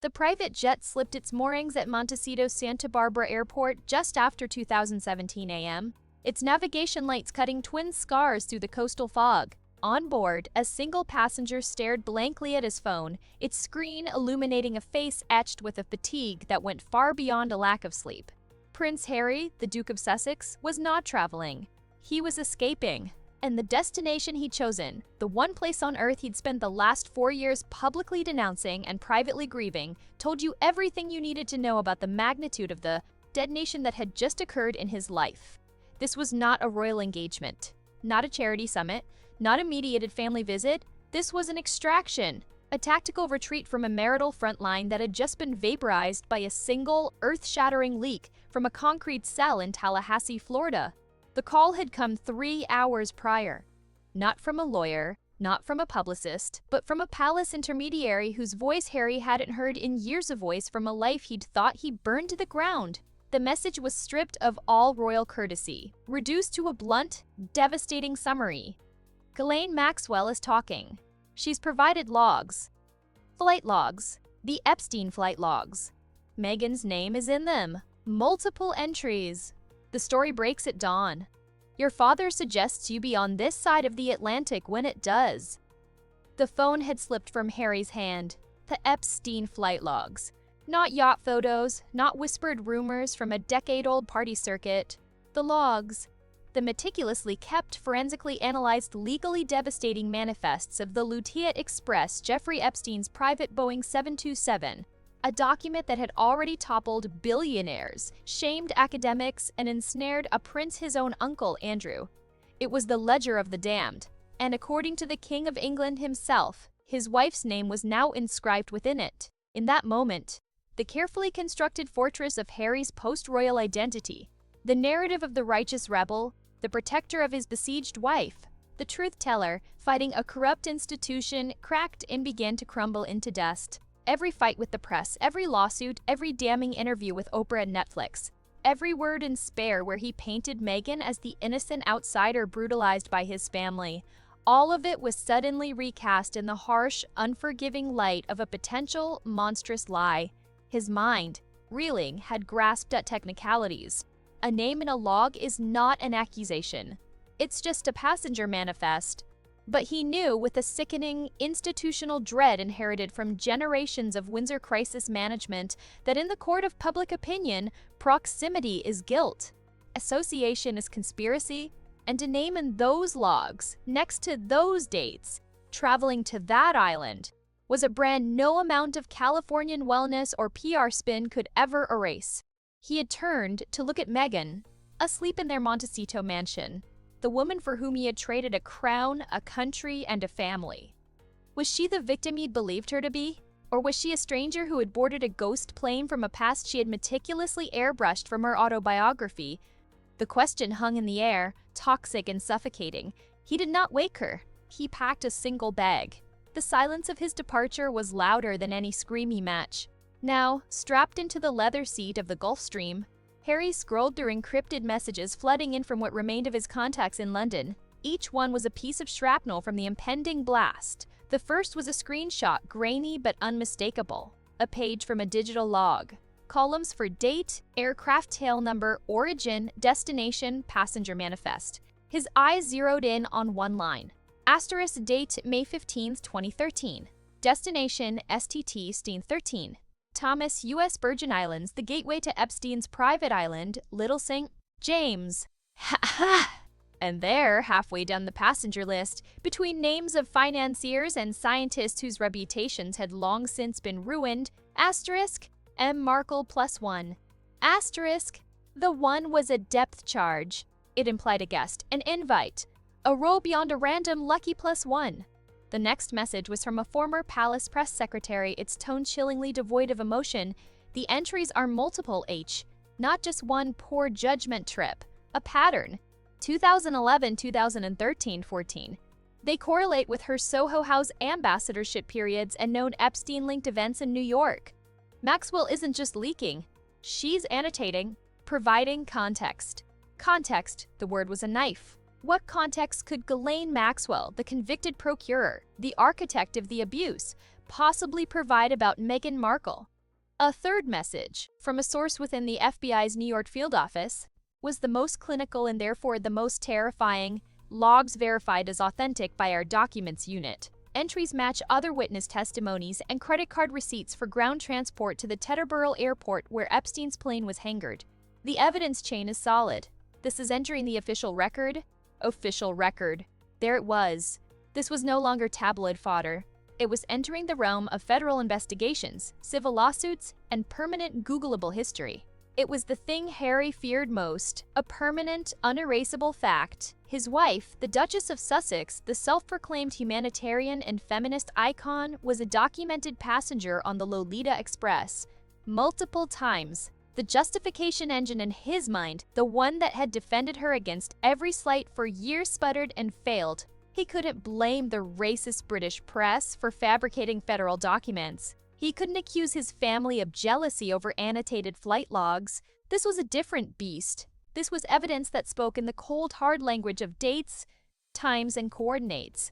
The private jet slipped its moorings at Montecito's Santa Barbara Airport just after 2:17 a.m., its navigation lights cutting twin scars through the coastal fog. On board, a single passenger stared blankly at his phone, its screen illuminating a face etched with a fatigue that went far beyond a lack of sleep. Prince Harry, the Duke of Sussex, was not traveling. He was escaping. And the destination he'd chosen, the one place on Earth he'd spent the last 4 years publicly denouncing and privately grieving, told you everything you needed to know about the magnitude of the detonation that had just occurred in his life. This was not a royal engagement, not a charity summit, not a mediated family visit. This was an extraction, a tactical retreat from a marital front line that had just been vaporized by a single, earth-shattering leak from a concrete cell in Tallahassee, Florida. The call had come 3 hours prior. Not from a lawyer, not from a publicist, but from a palace intermediary whose voice Harry hadn't heard in years, a voice from a life he'd thought he burned to the ground. The message was stripped of all royal courtesy, reduced to a blunt, devastating summary. Ghislaine Maxwell is talking. She's provided logs. Flight logs. The Epstein flight logs. Meghan's name is in them. Multiple entries. The story breaks at dawn. Your father suggests you be on this side of the Atlantic when it does. The phone had slipped from Harry's hand. The Epstein flight logs. Not yacht photos, not whispered rumors from a decade-old party circuit. The logs. The meticulously kept, forensically analyzed, legally devastating manifests of the Lutetia Express, Jeffrey Epstein's private Boeing 727. A document that had already toppled billionaires, shamed academics, and ensnared a prince his own uncle, Andrew. It was the ledger of the damned, and according to the King of England himself, his wife's name was now inscribed within it. In that moment, the carefully constructed fortress of Harry's post-royal identity, the narrative of the righteous rebel, the protector of his besieged wife, the truth-teller fighting a corrupt institution, cracked and began to crumble into dust. Every fight with the press, every lawsuit, every damning interview with Oprah and Netflix, every word in Spare where he painted Meghan as the innocent outsider brutalized by his family, all of it was suddenly recast in the harsh, unforgiving light of a potential, monstrous lie. His mind, reeling, had grasped at technicalities. A name in a log is not an accusation. It's just a passenger manifest. But he knew with a sickening, institutional dread inherited from generations of Windsor crisis management that in the court of public opinion, proximity is guilt, association is conspiracy, and a name in those logs, next to those dates, traveling to that island, was a brand no amount of Californian wellness or PR spin could ever erase. He had turned to look at Meghan, asleep in their Montecito mansion, the woman for whom he had traded a crown, a country, and a family. Was she the victim he'd believed her to be? Or was she a stranger who had boarded a ghost plane from a past she had meticulously airbrushed from her autobiography? The question hung in the air, toxic and suffocating. He did not wake her. He packed a single bag. The silence of his departure was louder than any screamy match. Now, strapped into the leather seat of the Gulfstream, Harry scrolled through encrypted messages flooding in from what remained of his contacts in London. Each one was a piece of shrapnel from the impending blast. The first was a screenshot, grainy but unmistakable. A page from a digital log. Columns for date, aircraft tail number, origin, destination, passenger manifest. His eyes zeroed in on one line. Asterisk date May 15, 2013. Destination STT Steen 13. Thomas, U.S. Virgin Islands, the gateway to Epstein's private island, Little St. James. Ha ha! And there, halfway down the passenger list, between names of financiers and scientists whose reputations had long since been ruined, asterisk, M. Markle +1. Asterisk, the one was a depth charge. It implied a guest, an invite, a row beyond a random lucky +1. The next message was from a former palace press secretary, its tone chillingly devoid of emotion. The entries are multiple H, not just one poor judgment trip, a pattern. 2011, 2013, 14. They correlate with her Soho House ambassadorship periods and known Epstein-linked events in New York. Maxwell isn't just leaking, she's annotating, providing context. Context, the word was a knife. What context could Ghislaine Maxwell, the convicted procurer, the architect of the abuse, possibly provide about Meghan Markle? A third message, from a source within the FBI's New York field office, was the most clinical and therefore the most terrifying. Logs verified as authentic by our documents unit. Entries match other witness testimonies and credit card receipts for ground transport to the Teterboro airport where Epstein's plane was hangared. The evidence chain is solid. This is entering the official record. Official record. There it was. This was no longer tabloid fodder. It was entering the realm of federal investigations, civil lawsuits, and permanent Googleable history. It was the thing Harry feared most, a permanent, unerasable fact. His wife, the Duchess of Sussex, the self-proclaimed humanitarian and feminist icon, was a documented passenger on the Lolita Express. Multiple times. The justification engine in his mind, the one that had defended her against every slight for years, sputtered and failed. He couldn't blame the racist British press for fabricating federal documents. He couldn't accuse his family of jealousy over annotated flight logs. This was a different beast. This was evidence that spoke in the cold, hard language of dates, times, and coordinates.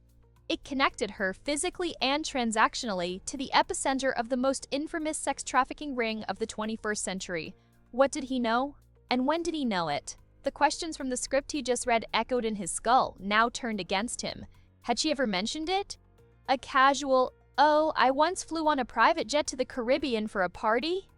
It connected her physically and transactionally to the epicenter of the most infamous sex trafficking ring of the 21st century. What did he know? And when did he know it? The questions from the script he just read echoed in his skull, now turned against him. Had she ever mentioned it? A casual, "Oh, I once flew on a private jet to the Caribbean for a party?"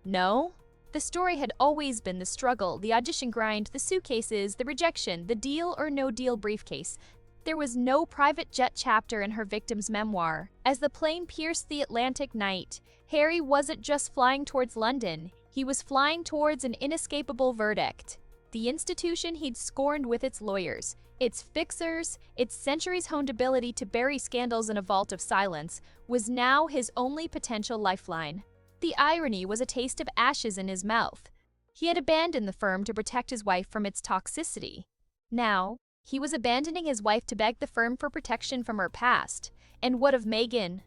No. The story had always been the struggle, the audition grind, the suitcases, the rejection, the deal or no deal briefcase. There was no private jet chapter in her victim's memoir. As the plane pierced the Atlantic night, Harry wasn't just flying towards London. He was flying towards an inescapable verdict. The institution he'd scorned with its lawyers, its fixers, its centuries-honed ability to bury scandals in a vault of silence, was now his only potential lifeline. The irony was a taste of ashes in his mouth. He had abandoned the firm to protect his wife from its toxicity. Now, he was abandoning his wife to beg the firm for protection from her past. And what of Meghan?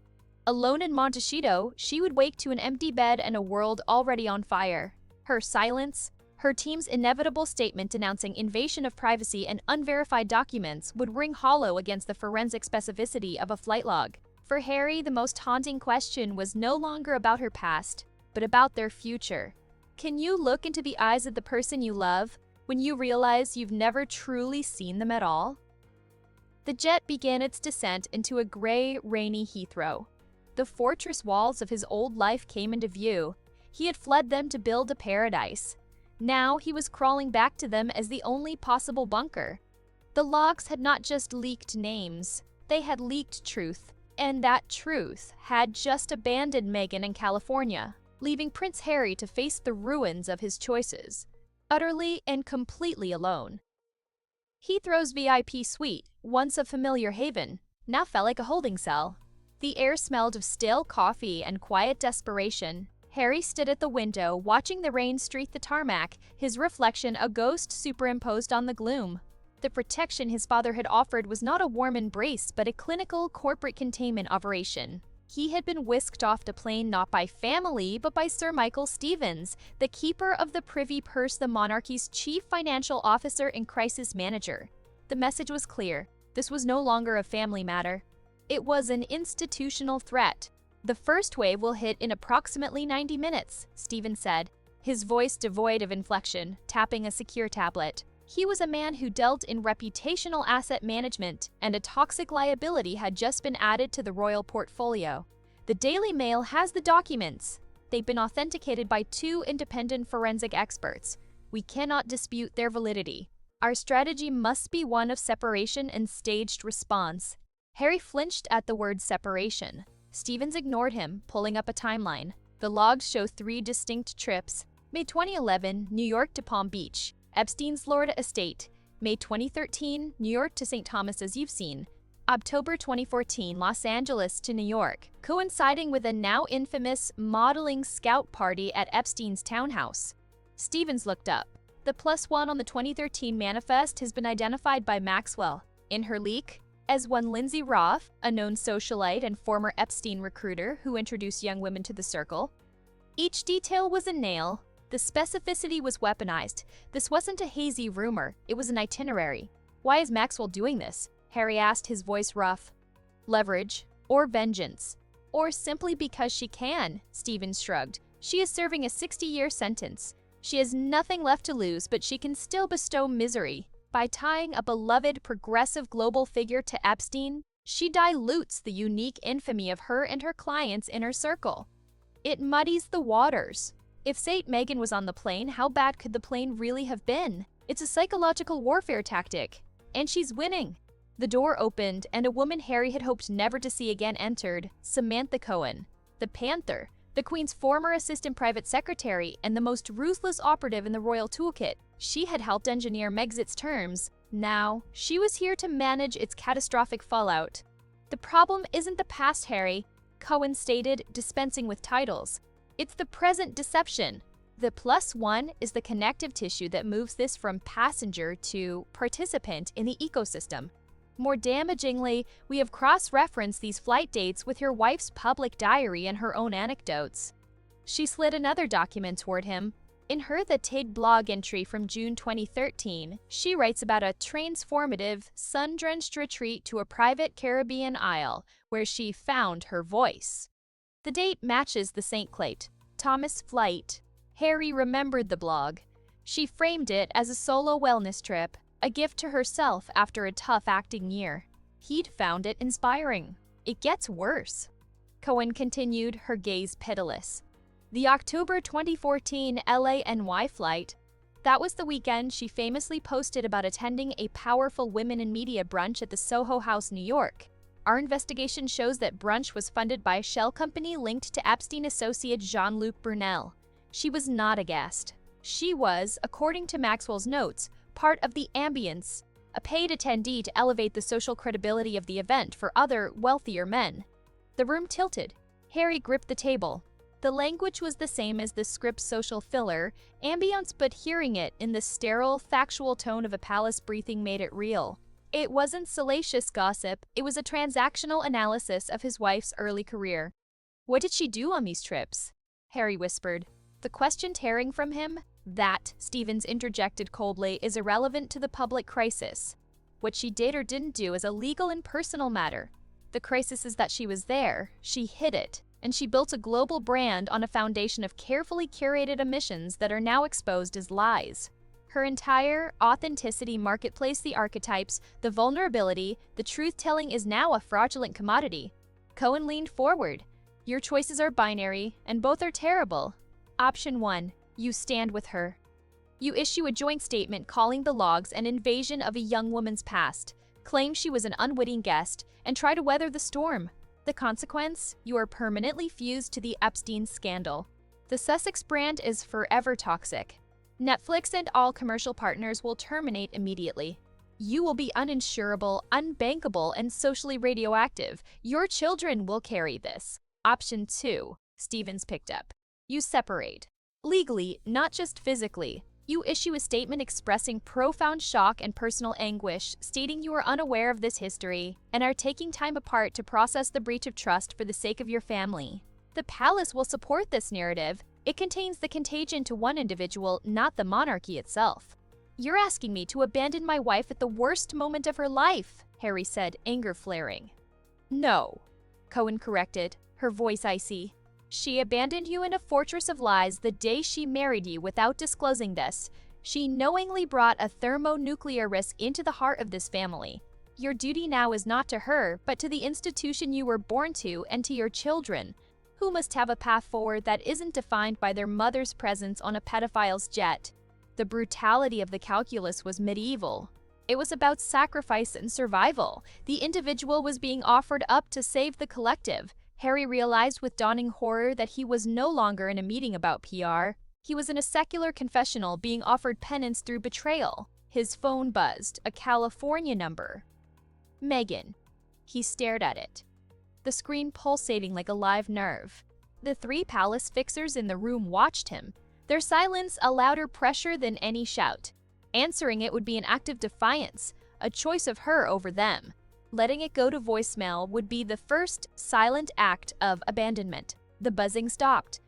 Alone in Montecito, she would wake to an empty bed and a world already on fire. Her silence, her team's inevitable statement denouncing invasion of privacy and unverified documents would ring hollow against the forensic specificity of a flight log. For Harry, the most haunting question was no longer about her past, but about their future. Can you look into the eyes of the person you love when you realize you've never truly seen them at all? The jet began its descent into a gray, rainy Heathrow. The fortress walls of his old life came into view. He had fled them to build a paradise. Now he was crawling back to them as the only possible bunker. The logs had not just leaked names, they had leaked truth. And that truth had just abandoned Meghan in California, leaving Prince Harry to face the ruins of his choices, utterly and completely alone. Heathrow's VIP suite, once a familiar haven, now felt like a holding cell. The air smelled of stale coffee and quiet desperation. Harry stood at the window, watching the rain streak the tarmac, his reflection a ghost superimposed on the gloom. The protection his father had offered was not a warm embrace, but a clinical, corporate containment operation. He had been whisked off the plane not by family, but by Sir Michael Stevens, the keeper of the privy purse, the monarchy's chief financial officer and crisis manager. The message was clear. This was no longer a family matter. It was an institutional threat. The first wave will hit in approximately 90 minutes, Stevens said, his voice devoid of inflection, tapping a secure tablet. He was a man who dealt in reputational asset management, and a toxic liability had just been added to the royal portfolio. The Daily Mail has the documents. They've been authenticated by 2 independent forensic experts. We cannot dispute their validity. Our strategy must be one of separation and staged response. Harry flinched at the word separation. Stevens ignored him, pulling up a timeline. The logs show 3 distinct trips. May 2011, New York to Palm Beach. Epstein's Florida estate. May 2013, New York to St. Thomas as you've seen. October 2014, Los Angeles to New York, coinciding with a now infamous modeling scout party at Epstein's townhouse. Stevens looked up. The +1 on the 2013 manifest has been identified by Maxwell, in her leak, as one Lindsay Roth, a known socialite and former Epstein recruiter who introduced young women to the circle. Each detail was a nail. The specificity was weaponized. This wasn't a hazy rumor, it was an itinerary. Why is Maxwell doing this? Harry asked, his voice rough. Leverage, or vengeance, or simply because she can, Stevens shrugged. She is serving a 60-year sentence. She has nothing left to lose, but she can still bestow misery. By tying a beloved progressive global figure to Epstein, she dilutes the unique infamy of her and her client's inner circle. It muddies the waters. If Saint Meghan was on the plane, how bad could the plane really have been? It's a psychological warfare tactic. And she's winning. The door opened, and a woman Harry had hoped never to see again entered, Samantha Cohen. The Panther, the Queen's former assistant private secretary and the most ruthless operative in the royal toolkit. She had helped engineer Megxit's terms. Now, she was here to manage its catastrophic fallout. The problem isn't the past, Harry, Cohen stated, dispensing with titles. It's the present deception. The +1 is the connective tissue that moves this from passenger to participant in the ecosystem. More damagingly, we have cross-referenced these flight dates with your wife's public diary and her own anecdotes. She slid another document toward him. In her The Tid blog entry from June 2013, she writes about a transformative, sun-drenched retreat to a private Caribbean isle where she found her voice. The date matches the St. Clate Thomas flight. Harry remembered the blog. She framed it as a solo wellness trip, a gift to herself after a tough acting year. He'd found it inspiring. It gets worse. Cohen continued, her gaze pitiless. The October 2014 LA-NY flight. That was the weekend she famously posted about attending a powerful women in media brunch at the Soho House, New York. Our investigation shows that brunch was funded by a shell company linked to Epstein associate Jean-Luc Brunel. She was not a guest. She was, according to Maxwell's notes, part of the ambience, a paid attendee to elevate the social credibility of the event for other, wealthier men. The room tilted. Harry gripped the table. The language was the same as the script's social filler, ambience, but hearing it in the sterile, factual tone of a palace briefing made it real. It wasn't salacious gossip, it was a transactional analysis of his wife's early career. What did she do on these trips? Harry whispered. The question tearing from him? That, Stevens interjected coldly, is irrelevant to the public crisis. What she did or didn't do is a legal and personal matter. The crisis is that she was there, she hid it, and she built a global brand on a foundation of carefully curated omissions that are now exposed as lies. Her entire authenticity marketplace, the archetypes, the vulnerability, the truth-telling is now a fraudulent commodity. Cohen leaned forward. Your choices are binary, and both are terrible. Option 1. You stand with her. You issue a joint statement calling the logs an invasion of a young woman's past, claim she was an unwitting guest, and try to weather the storm. The consequence? You are permanently fused to the Epstein scandal. The Sussex brand is forever toxic. Netflix and all commercial partners will terminate immediately. You will be uninsurable, unbankable, and socially radioactive. Your children will carry this. Option 2. Stevens picked up. You separate. Legally, not just physically. You issue a statement expressing profound shock and personal anguish, stating you are unaware of this history and are taking time apart to process the breach of trust for the sake of your family. The palace will support this narrative. It contains the contagion to one individual, not the monarchy itself. You're asking me to abandon my wife at the worst moment of her life, Harry said, anger flaring. No, Cohen corrected, her voice icy. She abandoned you in a fortress of lies the day she married you without disclosing this. She knowingly brought a thermonuclear risk into the heart of this family. Your duty now is not to her, but to the institution you were born to and to your children, who must have a path forward that isn't defined by their mother's presence on a pedophile's jet. The brutality of the calculus was medieval. It was about sacrifice and survival. The individual was being offered up to save the collective. Harry realized with dawning horror that he was no longer in a meeting about PR. He was in a secular confessional being offered penance through betrayal. His phone buzzed, a California number. Meghan. He stared at it, the screen pulsating like a live nerve. The three palace fixers in the room watched him, their silence a louder pressure than any shout. Answering it would be an act of defiance, a choice of her over them. Letting it go to voicemail would be the first silent act of abandonment. The buzzing stopped.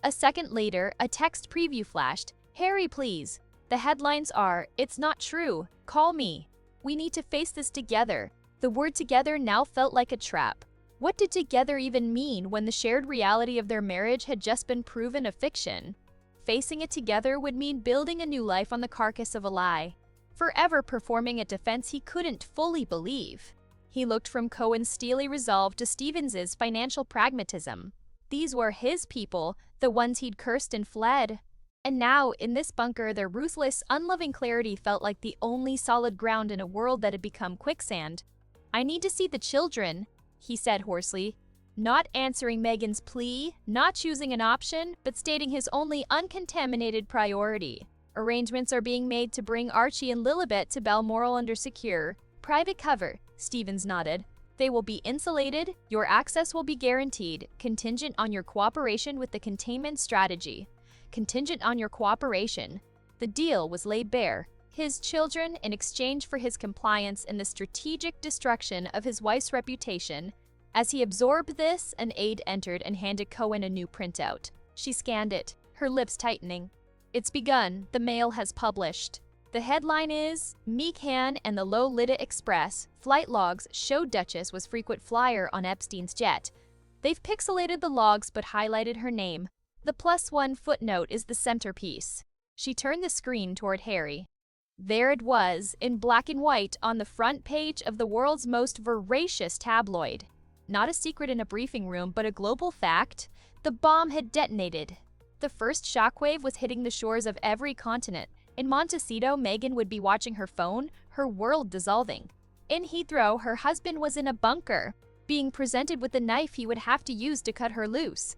A second later, a text preview flashed. Harry, please. The headlines are, "It's not true. Call me. We need to face this together." The word together now felt like a trap. What did together even mean when the shared reality of their marriage had just been proven a fiction? Facing it together would mean building a new life on the carcass of a lie, forever performing a defense he couldn't fully believe. He looked from Cohen's steely resolve to Stevens's financial pragmatism. These were his people, the ones he'd cursed and fled. And now, in this bunker, their ruthless, unloving clarity felt like the only solid ground in a world that had become quicksand. "I need to see the children," he said hoarsely, not answering Meghan's plea, not choosing an option, but stating his only uncontaminated priority. "Arrangements are being made to bring Archie and Lilibet to Balmoral under secure, private cover," Stevens nodded. "They will be insulated, your access will be guaranteed, contingent on your cooperation with the containment strategy." Contingent on your cooperation. The deal was laid bare. His children in exchange for his compliance in the strategic destruction of his wife's reputation. As he absorbed this, an aide entered and handed Cohen a new printout. She scanned it, her lips tightening. "It's begun. The Mail has published. The headline is, Meghan and the Lolita Express. Flight logs show Duchess was frequent flyer on Epstein's jet. They've pixelated the logs but highlighted her name. The +1 footnote is the centerpiece." She turned the screen toward Harry. There it was, in black and white, on the front page of the world's most voracious tabloid. Not a secret in a briefing room, but a global fact. The bomb had detonated. The first shockwave was hitting the shores of every continent. In Montecito, Meghan would be watching her phone, her world dissolving. In Heathrow, her husband was in a bunker, being presented with the knife he would have to use to cut her loose.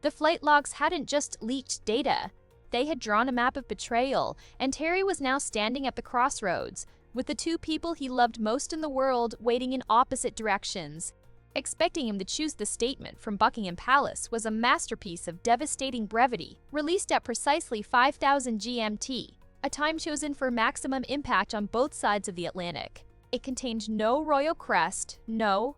The flight logs hadn't just leaked data. They had drawn a map of betrayal, and Harry was now standing at the crossroads, with the two people he loved most in the world waiting in opposite directions. Expecting him to choose the statement from Buckingham Palace was a masterpiece of devastating brevity, released at precisely 5000 GMT, a time chosen for maximum impact on both sides of the Atlantic. It contained no royal crest, no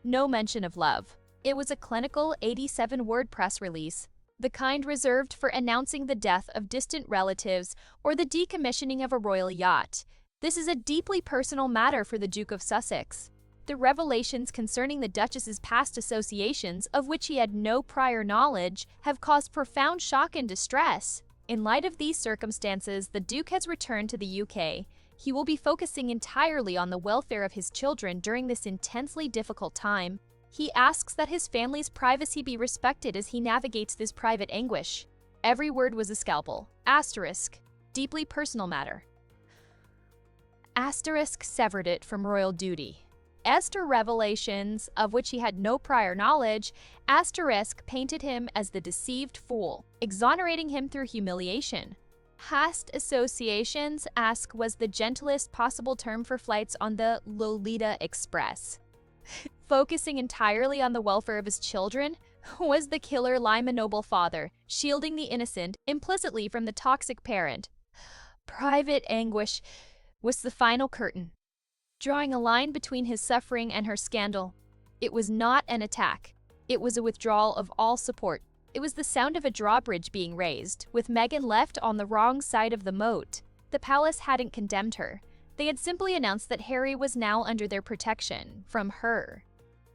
mention of love. It was a clinical 87-word press release, the kind reserved for announcing the death of distant relatives or the decommissioning of a royal yacht. "This is a deeply personal matter for the Duke of Sussex. The revelations concerning the Duchess's past associations, of which he had no prior knowledge, have caused profound shock and distress. In light of these circumstances, the Duke has returned to the UK. He will be focusing entirely on the welfare of his children during this intensely difficult time. He asks that his family's privacy be respected as he navigates this private anguish." Every word was a scalpel. Asterisk. Deeply personal matter. Asterisk severed it from royal duty. Esther revelations, of which he had no prior knowledge. Asterisk painted him as the deceived fool, exonerating him through humiliation. Past associations, ask was the gentlest possible term for flights on the Lolita Express. Focusing entirely on the welfare of his children, was the killer Lyman noble father, shielding the innocent implicitly from the toxic parent. Private anguish was the final curtain, drawing a line between his suffering and her scandal. It was not an attack. It was a withdrawal of all support. It was the sound of a drawbridge being raised, with Meghan left on the wrong side of the moat. The palace hadn't condemned her. They had simply announced that Harry was now under their protection, from her.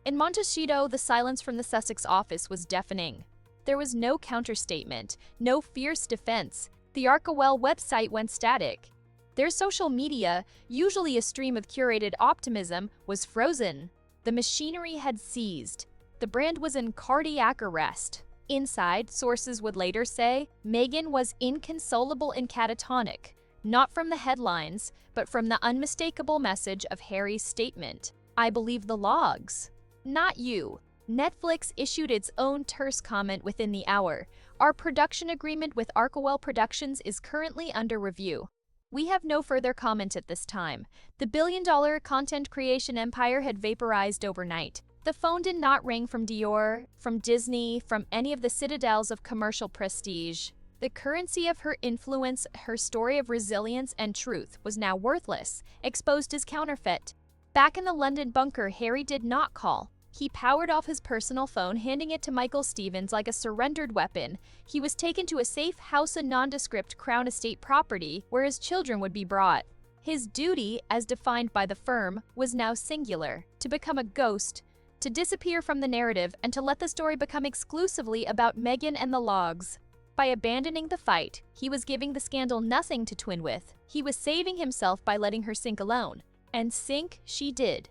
In Montecito, the silence from the Sussex office was deafening. There was no counterstatement, no fierce defense. The MAXWELL website went static. Their social media, usually a stream of curated optimism, was frozen. The machinery had seized. The brand was in cardiac arrest. Inside, sources would later say, Meghan was inconsolable and catatonic, not from the headlines, but from the unmistakable message of Harry's statement. "I believe the logs." Not you. Netflix issued its own terse comment within the hour. "Our production agreement with MAXWELL Productions is currently under review. We have no further comment at this time." The billion-dollar content creation empire had vaporized overnight. The phone did not ring from Dior, from Disney, from any of the citadels of commercial prestige. The currency of her influence, her story of resilience and truth, was now worthless, exposed as counterfeit. Back in the London bunker, Harry did not call. He powered off his personal phone, handing it to Michael Stevens like a surrendered weapon. He was taken to a safe house in nondescript Crown Estate property where his children would be brought. His duty, as defined by the firm, was now singular: to become a ghost, to disappear from the narrative and to let the story become exclusively about Meghan and the logs. By abandoning the fight, he was giving the scandal nothing to twin with. He was saving himself by letting her sink alone. And sink she did.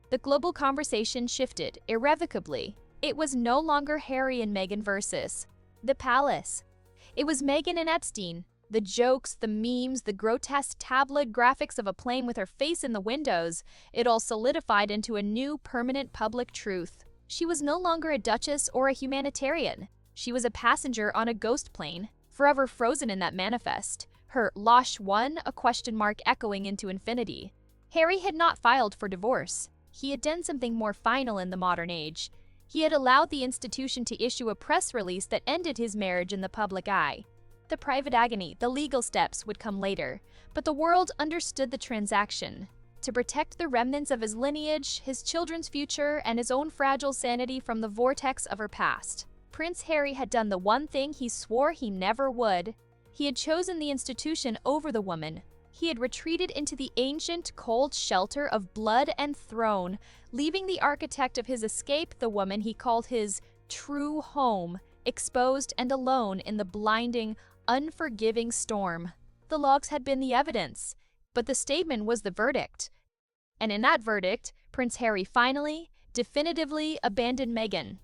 The global conversation shifted irrevocably. It was no longer Harry and Meghan versus the palace. It was Meghan and Epstein. The jokes, the memes, the grotesque tabloid graphics of a plane with her face in the windows, it all solidified into a new permanent public truth. She was no longer a duchess or a humanitarian. She was a passenger on a ghost plane, forever frozen in that manifest, her Losh one a question mark echoing into infinity. Harry had not filed for divorce. He had done something more final in the modern age. He had allowed the institution to issue a press release that ended his marriage in the public eye. The private agony, the legal steps would come later, but the world understood the transaction. To protect the remnants of his lineage, his children's future, and his own fragile sanity from the vortex of her past, Prince Harry had done the one thing he swore he never would. He had chosen the institution over the woman. He had retreated into the ancient, cold shelter of blood and throne, leaving the architect of his escape, the woman he called his true home, exposed and alone in the blinding, unforgiving storm. The logs had been the evidence, but the statement was the verdict. And in that verdict, Prince Harry finally, definitively abandoned Meghan.